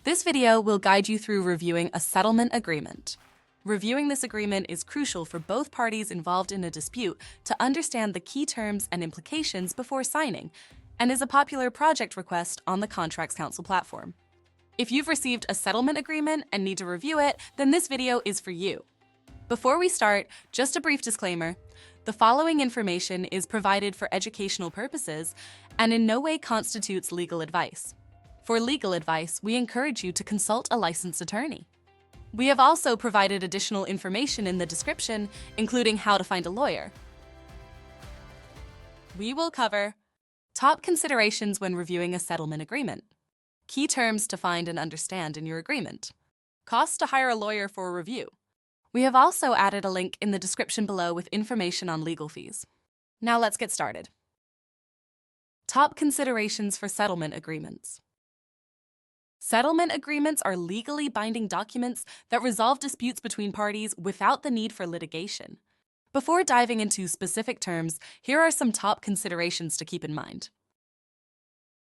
This video will guide you through reviewing a settlement agreement. Reviewing this agreement is crucial for both parties involved in a dispute to understand the key terms and implications before signing, and is a popular project request on the Contracts Council platform. If you've received a settlement agreement and need to review it, then this video is for you. Before we start, just a brief disclaimer. The following information is provided for educational purposes and in no way constitutes legal advice. For legal advice, we encourage you to consult a licensed attorney. We have also provided additional information in the description, including how to find a lawyer. We will cover top considerations when reviewing a settlement agreement, key terms to find and understand in your agreement, costs to hire a lawyer for a review. We have also added a link in the description below with information on legal fees. Now let's get started. Top considerations for settlement agreements. Settlement agreements are legally binding documents that resolve disputes between parties without the need for litigation. Before diving into specific terms, here are some top considerations to keep in mind.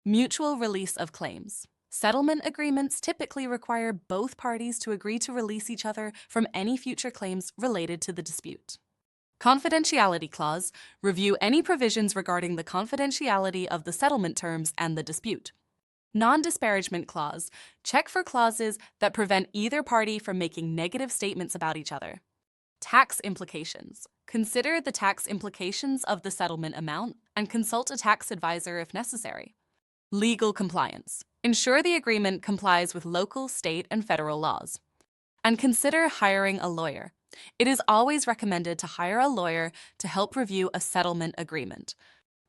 Mutual release of claims. Settlement agreements typically require both parties to agree to release each other from any future claims related to the dispute. Confidentiality clause. Review any provisions regarding the confidentiality of the settlement terms and the dispute. Non-disparagement clause. Check for clauses that prevent either party from making negative statements about each other. Tax implications. Consider the tax implications of the settlement amount and consult a tax advisor if necessary. Legal compliance. Ensure the agreement complies with local, state, and federal laws. And consider hiring a lawyer. It is always recommended to hire a lawyer to help review a settlement agreement.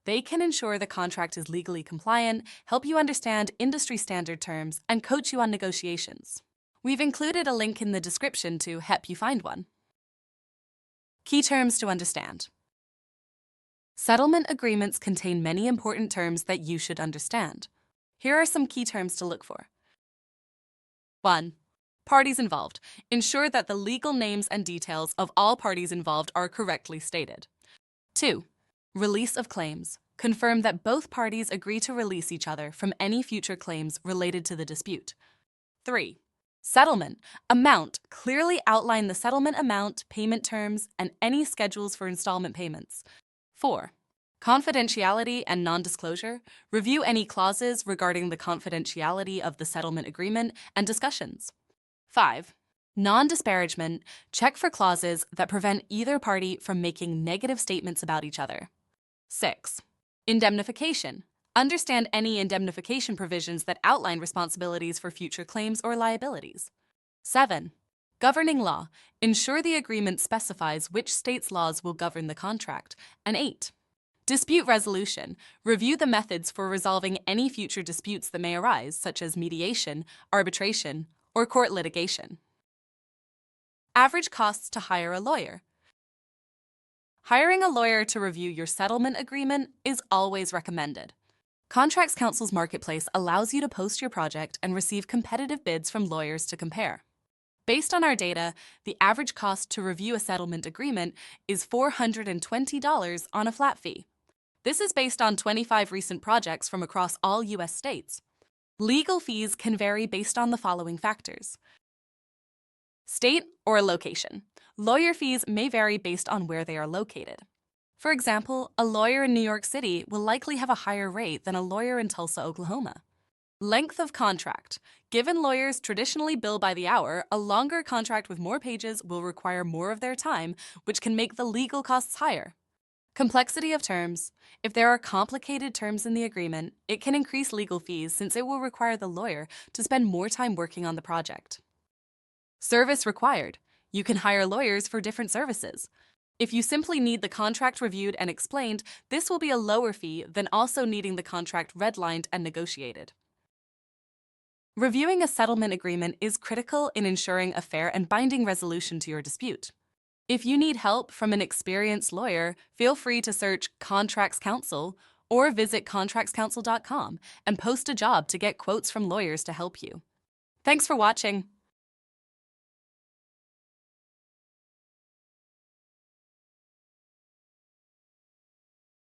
They can ensure the contract is legally compliant, help you understand industry standard terms, and coach you on negotiations. We've included a link in the description to help you find one. Key terms to understand. Settlement agreements contain many important terms that you should understand. Here are some key terms to look for. 1. Parties involved. Ensure that the legal names and details of all parties involved are correctly stated. 2. Release of claims. Confirm that both parties agree to release each other from any future claims related to the dispute. 3. Settlement. Amount. Clearly outline the settlement amount, payment terms, and any schedules for installment payments. 4. Confidentiality and non-disclosure. Review any clauses regarding the confidentiality of the settlement agreement and discussions. 5. Non-disparagement. Check for clauses that prevent either party from making negative statements about each other. 6. Indemnification. Understand any indemnification provisions that outline responsibilities for future claims or liabilities. 7. Governing law. Ensure the agreement specifies which state's laws will govern the contract. And 8. Dispute resolution. Review the methods for resolving any future disputes that may arise, such as mediation, arbitration, or court litigation. Average costs to hire a lawyer. Hiring a lawyer to review your settlement agreement is always recommended. Contracts Council's marketplace allows you to post your project and receive competitive bids from lawyers to compare. Based on our data, the average cost to review a settlement agreement is $420 on a flat fee. This is based on 25 recent projects from across all U.S. states. Legal fees can vary based on the following factors. State or location. Lawyer fees may vary based on where they are located. For example, a lawyer in New York City will likely have a higher rate than a lawyer in Tulsa, Oklahoma. Length of contract. Given lawyers traditionally bill by the hour, a longer contract with more pages will require more of their time, which can make the legal costs higher. Complexity of terms. If there are complicated terms in the agreement, it can increase legal fees since it will require the lawyer to spend more time working on the project. Service required. You can hire lawyers for different services. If you simply need the contract reviewed and explained, this will be a lower fee than also needing the contract redlined and negotiated. Reviewing a settlement agreement is critical in ensuring a fair and binding resolution to your dispute. If you need help from an experienced lawyer, feel free to search Contracts Council or visit contractscouncil.com and post a job to get quotes from lawyers to help you. Thanks for watching.